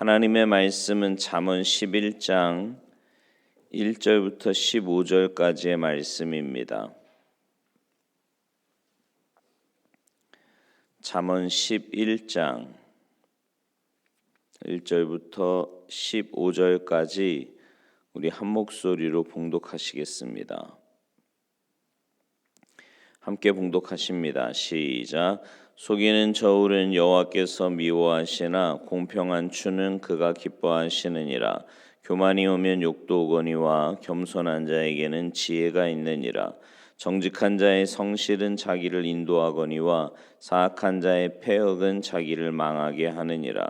하나님의 말씀은 잠언 11장 1절부터 15절까지의 말씀입니다. 잠언 11장 1절부터 15절까지 우리 한 목소리로 봉독하시겠습니다. 함께 봉독하십니다. 시작. 속이는 저울은 여호와께서 미워하시나 공평한 추는 그가 기뻐하시느니라. 교만이 오면 욕도 오거니와 겸손한 자에게는 지혜가 있느니라. 정직한 자의 성실은 자기를 인도하거니와 사악한 자의 패역은 자기를 망하게 하느니라.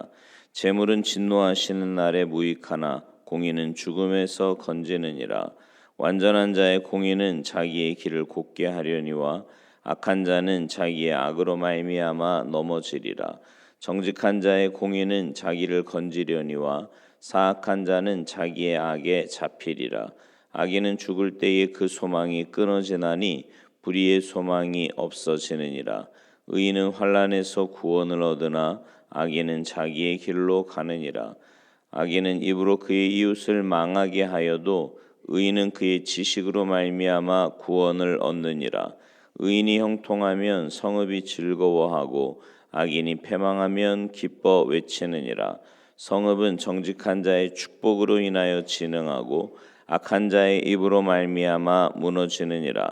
재물은 진노하시는 날에 무익하나 공의는 죽음에서 건지느니라. 완전한 자의 공의는 자기의 길을 곱게 하려니와 악한 자는 자기의 악으로 말미암아 넘어지리라. 정직한 자의 공의는 자기를 건지려니와 사악한 자는 자기의 악에 잡히리라. 악인은 죽을 때에 그 소망이 끊어지나니 불의의 소망이 없어지느니라. 의인은 환난에서 구원을 얻으나 악인은 자기의 길로 가느니라. 악인은 입으로 그의 이웃을 망하게 하여도 의인은 그의 지식으로 말미암아 구원을 얻느니라. 의인이 형통하면 성읍이 즐거워하고 악인이 패망하면 기뻐 외치느니라. 성읍은 정직한 자의 축복으로 인하여 진흥하고 악한 자의 입으로 말미암아 무너지느니라.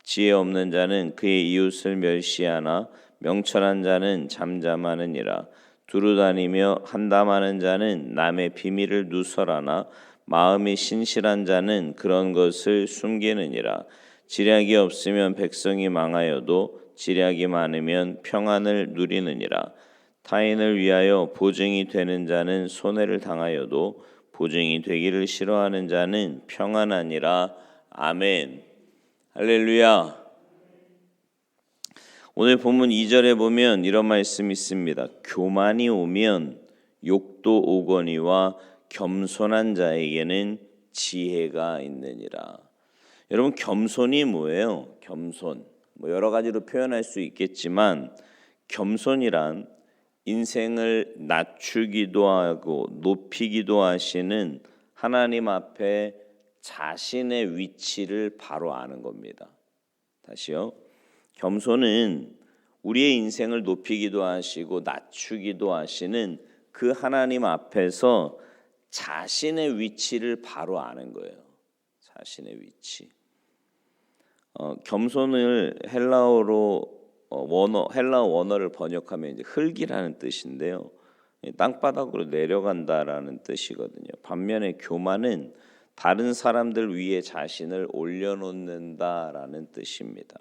지혜 없는 자는 그의 이웃을 멸시하나 명철한 자는 잠잠하느니라. 두루다니며 한담하는 자는 남의 비밀을 누설하나 마음이 신실한 자는 그런 것을 숨기느니라. 지략이 없으면 백성이 망하여도 지략이 많으면 평안을 누리느니라. 타인을 위하여 보증이 되는 자는 손해를 당하여도 보증이 되기를 싫어하는 자는 평안하니라. 아멘. 할렐루야. 오늘 본문 2절에 보면 이런 말씀이 있습니다. 교만이 오면 욕도 오거니와 겸손한 자에게는 지혜가 있느니라. 여러분, 겸손이 뭐예요? 겸손. 여러 가지로 표현할 수 있겠지만 겸손이란 인생을 낮추기도 하고 높이기도 하시는 하나님 앞에 자신의 위치를 바로 아는 겁니다. 다시요. 겸손은 우리의 인생을 높이기도 하시고 낮추기도 하시는 그 하나님 앞에서 자신의 위치를 바로 아는 거예요. 자신의 위치. 겸손을 헬라어로 헬라어 원어를 번역하면 이제 흙이라는 뜻인데요. 땅바닥으로 내려간다라는 뜻이거든요. 반면에 교만은 다른 사람들 위에 자신을 올려놓는다라는 뜻입니다.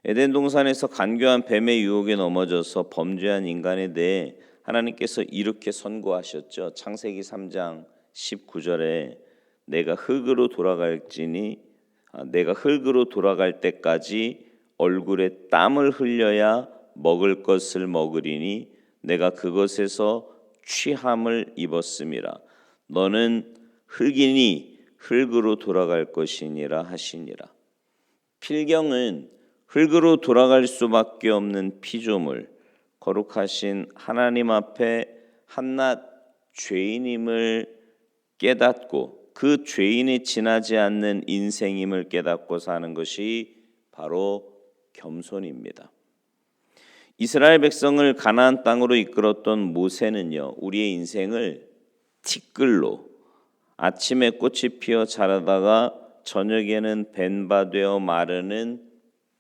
에덴 동산에서 간교한 뱀의 유혹에 넘어져서 범죄한 인간에 대해 하나님께서 이렇게 선고하셨죠. 창세기 3장 19절에 내가 흙으로 돌아갈 때까지 얼굴에 땀을 흘려야 먹을 것을 먹으리니 내가 그것에서 취함을 입었음이라. 너는 흙이니 흙으로 돌아갈 것이니라 하시니라. 필경은 흙으로 돌아갈 수밖에 없는 피조물, 거룩하신 하나님 앞에 한낱 죄인임을 깨닫고 그 죄인이 지나지 않는 인생임을 깨닫고 사는 것이 바로 겸손입니다. 이스라엘 백성을 가나안 땅으로 이끌었던 모세는요, 우리의 인생을 티끌로 아침에 꽃이 피어 자라다가 저녁에는 벤바 되어 마르는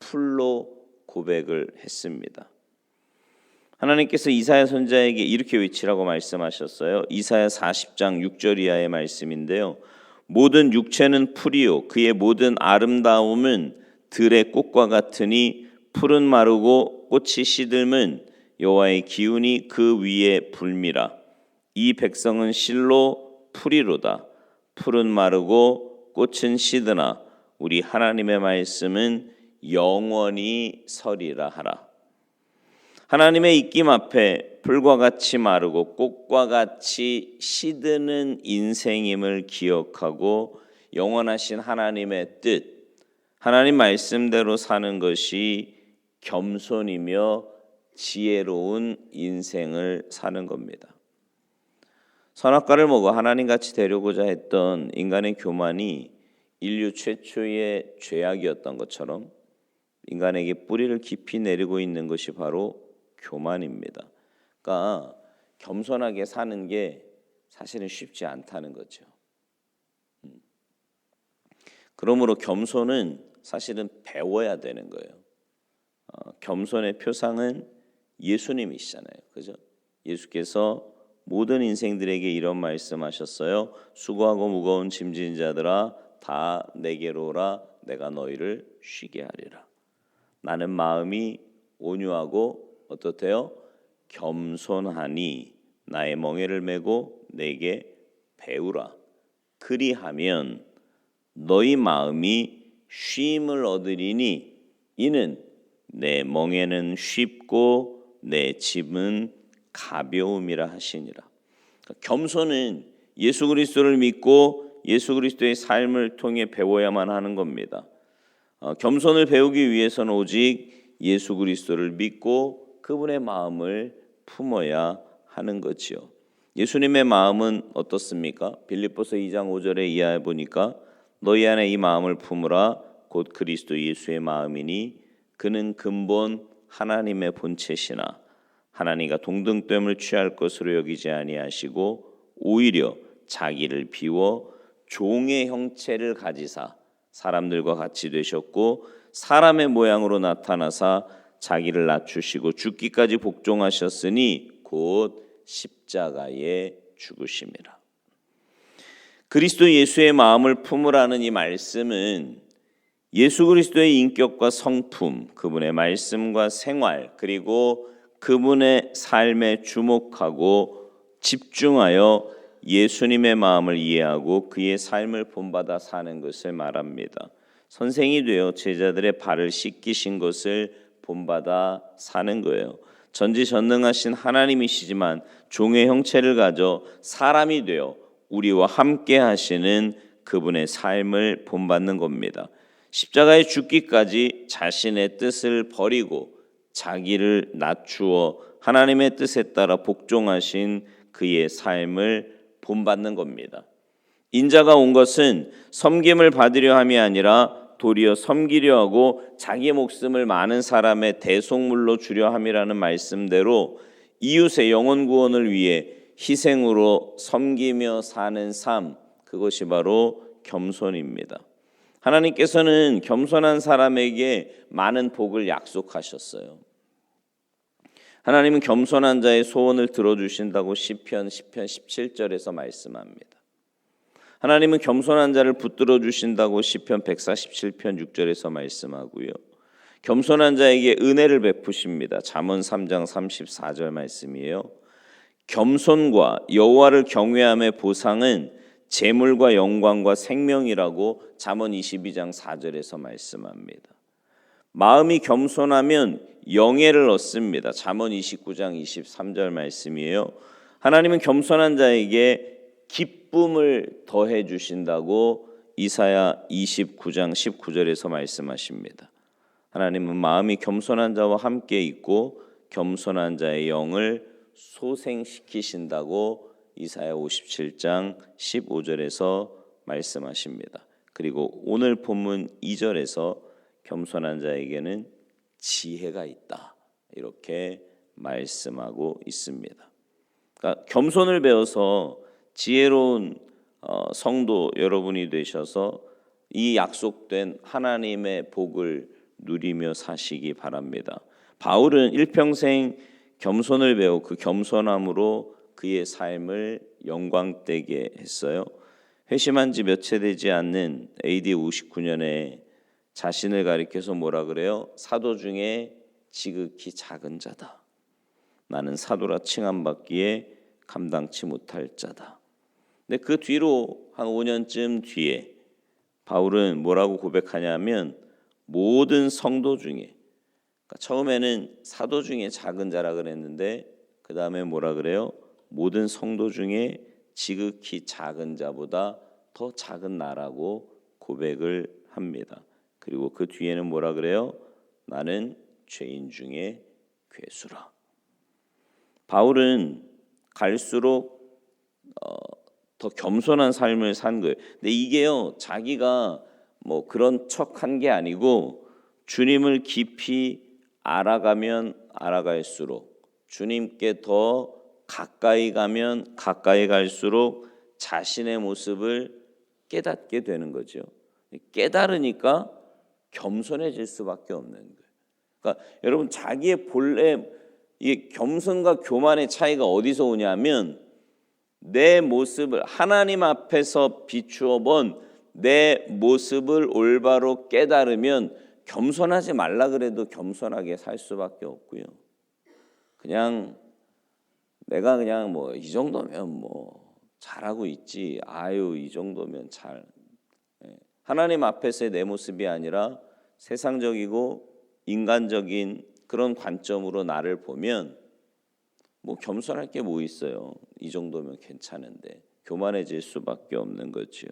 풀로 고백을 했습니다. 하나님께서 이사야 선지자에게 이렇게 외치라고 말씀하셨어요. 이사야 40장 6절 이하의 말씀인데요. 모든 육체는 풀이요 그의 모든 아름다움은 들의 꽃과 같으니 풀은 마르고 꽃이 시들면 여호와의 기운이 그 위에 불미라. 이 백성은 실로 풀이로다. 풀은 마르고 꽃은 시드나 우리 하나님의 말씀은 영원히 서리라 하라. 하나님의 입김 앞에 풀과 같이 마르고 꽃과 같이 시드는 인생임을 기억하고 영원하신 하나님의 뜻, 하나님 말씀대로 사는 것이 겸손이며 지혜로운 인생을 사는 겁니다. 선악과를 먹어 하나님같이 되려고자 했던 인간의 교만이 인류 최초의 죄악이었던 것처럼 인간에게 뿌리를 깊이 내리고 있는 것이 바로 교만입니다. 그러니까 겸손하게 사는 게 사실은 쉽지 않다는 거죠. 그러므로 겸손은 사실은 배워야 되는 거예요. 겸손의 표상은 예수님이시잖아요. 그죠? 예수께서 모든 인생들에게 이런 말씀하셨어요. 수고하고 무거운 짐진 자들아 다 내게로 오라. 내가 너희를 쉬게 하리라. 나는 마음이 온유하고 어떻대요? 겸손하니 나의 멍에를 메고 내게 배우라. 그리하면 너희 마음이 쉼을 얻으리니 이는 내 멍에는 쉽고 내 짐은 가벼움이라 하시니라. 겸손은 예수 그리스도를 믿고 예수 그리스도의 삶을 통해 배워야만 하는 겁니다. 겸손을 배우기 위해서는 오직 예수 그리스도를 믿고 그분의 마음을 품어야 하는 거지요. 예수님의 마음은 어떻습니까? 빌립보서 2장 5절에 이하에 보니까 너희 안에 이 마음을 품으라 곧 그리스도 예수의 마음이니 그는 근본 하나님의 본체시나 하나님과 동등됨을 취할 것으로 여기지 아니하시고 오히려 자기를 비워 종의 형체를 가지사 사람들과 같이 되셨고 사람의 모양으로 나타나사 자기를 낮추시고 죽기까지 복종하셨으니 곧 십자가에 죽으심이라. 그리스도 예수의 마음을 품으라는 이 말씀은 예수 그리스도의 인격과 성품, 그분의 말씀과 생활, 그리고 그분의 삶에 주목하고 집중하여 예수님의 마음을 이해하고 그의 삶을 본받아 사는 것을 말합니다. 선생이 되어 제자들의 발을 씻기신 것을 본받아 사는 거예요. 전지전능하신 하나님이시지만 종의 형체를 가져 사람이 되어 우리와 함께 하시는 그분의 삶을 본받는 겁니다. 십자가에 죽기까지 자신의 뜻을 버리고 자기를 낮추어 하나님의 뜻에 따라 복종하신 그의 삶을 본받는 겁니다. 인자가 온 것은 섬김을 받으려 함이 아니라 도리어 섬기려 하고 자기 목숨을 많은 사람의 대속물로 주려 함이라는 말씀대로 이웃의 영혼 구원을 위해 희생으로 섬기며 사는 삶, 그것이 바로 겸손입니다. 하나님께서는 겸손한 사람에게 많은 복을 약속하셨어요. 하나님은 겸손한 자의 소원을 들어주신다고 시편 17절에서 말씀합니다. 하나님은 겸손한 자를 붙들어 주신다고 시편 147편 6절에서 말씀하고요. 겸손한 자에게 은혜를 베푸십니다. 잠언 3장 34절 말씀이에요. 겸손과 여호와를 경외함의 보상은 재물과 영광과 생명이라고 잠언 22장 4절에서 말씀합니다. 마음이 겸손하면 영예를 얻습니다. 잠언 29장 23절 말씀이에요. 하나님은 겸손한 자에게 기쁨을 더해 주신다고 이사야 29장 19절에서 말씀하십니다. 하나님은 마음이 겸손한 자와 함께 있고 겸손한 자의 영을 소생시키신다고 이사야 57장 15절에서 말씀하십니다. 그리고 오늘 본문 2절에서 겸손한 자에게는 지혜가 있다, 이렇게 말씀하고 있습니다. 그러니까 겸손을 배워서 지혜로운 성도 여러분이 되셔서 이 약속된 하나님의 복을 누리며 사시기 바랍니다. 바울은 일평생 겸손을 배워 그 겸손함으로 그의 삶을 영광되게 했어요. 회심한 지 몇 해 되지 않는 AD 59년에 자신을 가리켜서 뭐라 그래요? 사도 중에 지극히 작은 자다. 나는 사도라 칭함받기에 감당치 못할 자다. 근데 그 뒤로 한 5년쯤 뒤에 바울은 뭐라고 고백하냐면 모든 성도 중에, 그러니까 처음에는 사도 중에 작은 자라 그랬는데 그 다음에 뭐라 그래요? 모든 성도 중에 지극히 작은 자보다 더 작은 나라고 고백을 합니다. 그리고 그 뒤에는 뭐라 그래요? 나는 죄인 중에 괴수라. 바울은 갈수록 더 겸손한 삶을 산 거예요. 근데 이게요, 자기가 뭐 그런 척한 게 아니고 주님을 깊이 알아가면 알아갈수록, 주님께 더 가까이 가면 가까이 갈수록 자신의 모습을 깨닫게 되는 거죠. 깨달으니까 겸손해질 수밖에 없는 거예요. 그러니까 여러분, 자기의 본래 이 겸손과 교만의 차이가 어디서 오냐면, 내 모습을 하나님 앞에서 비추어 본 내 모습을 올바로 깨달으면 겸손하지 말라 그래도 겸손하게 살 수밖에 없고요. 그냥 내가 그냥 뭐 이 정도면 뭐 잘하고 있지, 아유 이 정도면 잘, 하나님 앞에서의 내 모습이 아니라 세상적이고 인간적인 그런 관점으로 나를 보면 뭐 겸손할 게 뭐 있어요. 이 정도면 괜찮은데 교만해질 수밖에 없는 거지요.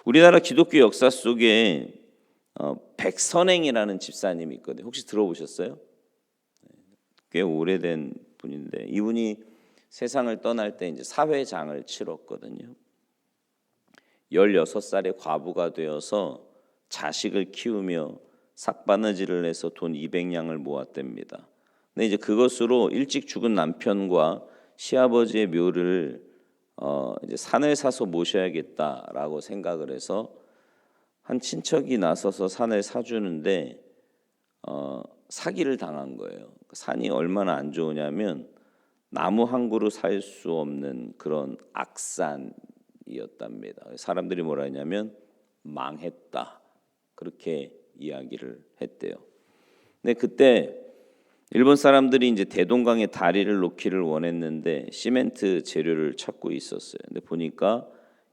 우리나라 기독교 역사 속에 백선행이라는 집사님이 있거든요. 혹시 들어보셨어요? 꽤 오래된 분인데, 이분이 세상을 떠날 때 이제 사회장을 치렀거든요. 16살에 과부가 되어서 자식을 키우며 삭바느질을 해서 돈 200냥을 모았답니다. 근데 이제 그것으로 일찍 죽은 남편과 시아버지의 묘를 이제 산을 사서 모셔야겠다라고 생각을 해서 한 친척이 나서서 산을 사주는데 사기를 당한 거예요. 산이 얼마나 안 좋으냐면 나무 한 그루 살 수 없는 그런 악산이었답니다. 사람들이 뭐라 했냐면 망했다, 그렇게 이야기를 했대요. 근데 그때 일본 사람들이 이제 대동강에 다리를 놓기를 원했는데 시멘트 재료를 찾고 있었어요. 근데 보니까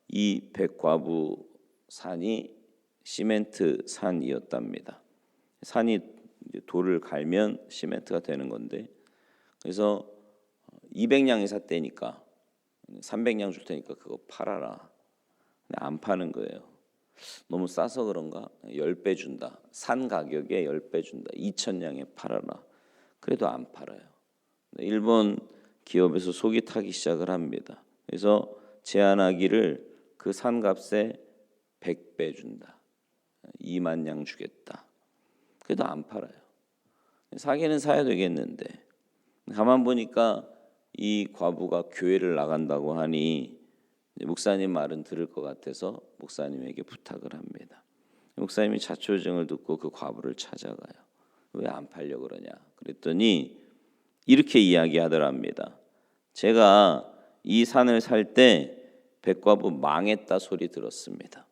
이 백과부 산이 시멘트 산이었답니다. 산이 돌을 갈면 시멘트가 되는 건데, 그래서 200냥이 샀대니까 300냥 줄 테니까 그거 팔아라. 근데 안 파는 거예요. 너무 싸서 그런가? 10배 준다. 산 가격에 10배 준다. 2,000냥에 팔아라. 그래도 안 팔아요. 일본 기업에서 속이 타기 시작을 합니다. 그래서 제안하기를 그 산값에 100배 준다. 2만 냥 주겠다. 그래도 안 팔아요. 사기는 사야 되겠는데, 가만 보니까 이 과부가 교회를 나간다고 하니 목사님 말은 들을 것 같아서 목사님에게 부탁을 합니다. 목사님이 자초지종을 듣고 그 과부를 찾아가요. 왜 안 팔려 그러냐 그랬더니 이렇게 이야기하더랍니다. 제가 이 산을 살 때 백과부 망했다 소리 들었습니다.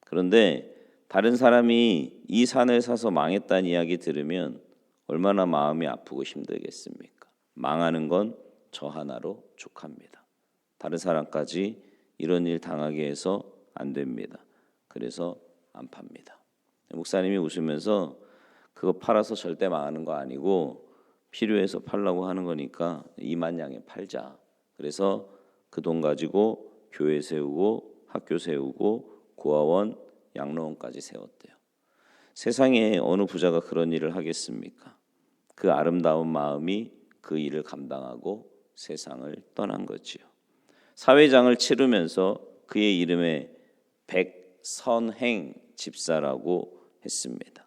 그런데 다른 사람이 이 산을 사서 망했다는 이야기 들으면 얼마나 마음이 아프고 힘들겠습니까? 망하는 건 저 하나로 족합니다. 다른 사람까지 이런 일 당하게 해서 안 됩니다. 그래서 안 팝니다. 목사님이 웃으면서 그거 팔아서 절대 망하는 거 아니고 필요해서 팔라고 하는 거니까 2만 냥에 팔자. 그래서 그 돈 가지고 교회 세우고 학교 세우고 고아원, 양로원까지 세웠대요. 세상에 어느 부자가 그런 일을 하겠습니까? 그 아름다운 마음이 그 일을 감당하고 세상을 떠난 거지요. 사회장을 치르면서 그의 이름에 백선행 집사라고 했습니다.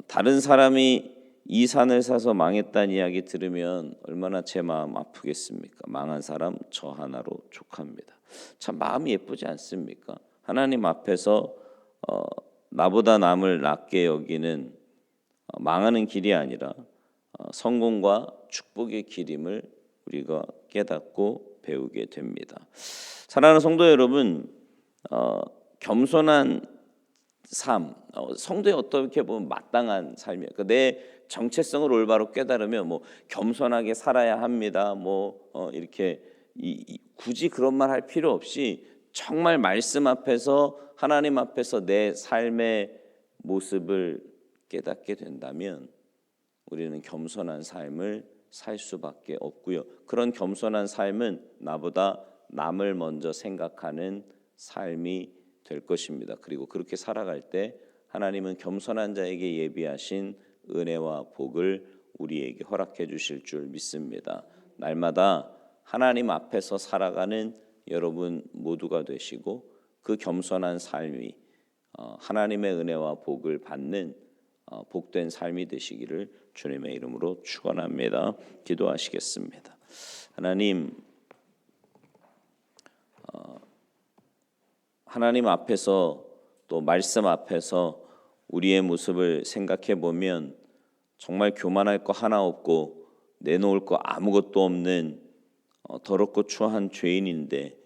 다른 사람이 이 산을 사서 망했다는 이야기 들으면 얼마나 제 마음 아프겠습니까? 망한 사람 저 하나로 족합니다. 참 마음이 예쁘지 않습니까? 하나님 앞에서 나보다 남을 낮게 여기는 망하는 길이 아니라 성공과 축복의 길임을 우리가 깨닫고 배우게 됩니다. 사랑하는 성도 여러분, 겸손한 삶, 성도의 어떻게 보면 마땅한 삶이에요. 그러니까 내 정체성을 올바로 깨달으면 뭐 겸손하게 살아야 합니다. 이렇게 굳이 그런 말 할 필요 없이 정말 말씀 앞에서 하나님 앞에서 내 삶의 모습을 깨닫게 된다면 우리는 겸손한 삶을 살 수밖에 없고요. 그런 겸손한 삶은 나보다 남을 먼저 생각하는 삶이 될 것입니다. 그리고 그렇게 살아갈 때 하나님은 겸손한 자에게 예비하신 은혜와 복을 우리에게 허락해 주실 줄 믿습니다. 날마다 하나님 앞에서 살아가는 여러분 모두가 되시고 그 겸손한 삶이 하나님의 은혜와 복을 받는 복된 삶이 되시기를 주님의 이름으로 축원합니다. 기도하시겠습니다. 하나님 앞에서 또 말씀 앞에서 우리의 모습을 생각해 보면 정말 교만할 거 하나 없고 내놓을 거 아무것도 없는 더럽고 추한 죄인인데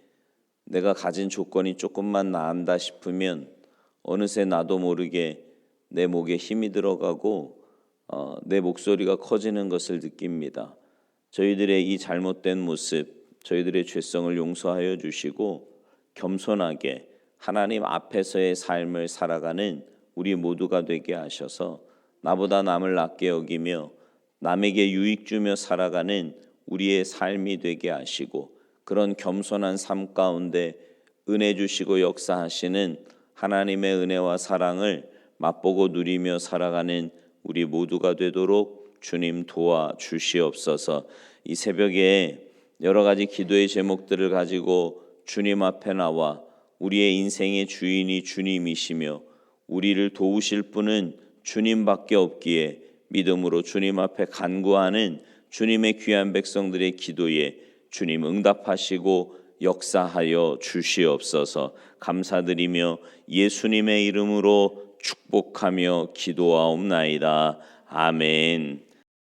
내가 가진 조건이 조금만 나은다 싶으면 어느새 나도 모르게 내 목에 힘이 들어가고 내 목소리가 커지는 것을 느낍니다. 저희들의 이 잘못된 모습, 저희들의 죄성을 용서하여 주시고 겸손하게 하나님 앞에서의 삶을 살아가는 우리 모두가 되게 하셔서 나보다 남을 낮게 여기며 남에게 유익 주며 살아가는 우리의 삶이 되게 하시고 그런 겸손한 삶 가운데 은혜 주시고 역사하시는 하나님의 은혜와 사랑을 맛보고 누리며 살아가는 우리 모두가 되도록 주님 도와주시옵소서. 이 새벽에 여러 가지 기도의 제목들을 가지고 주님 앞에 나와 우리의 인생의 주인이 주님이시며 우리를 도우실 분은 주님밖에 없기에 믿음으로 주님 앞에 간구하는 주님의 귀한 백성들의 기도에 주님 응답하시고 역사하여 주시옵소서. 감사드리며 예수님의 이름으로 축복하며 기도하옵나이다. 아멘.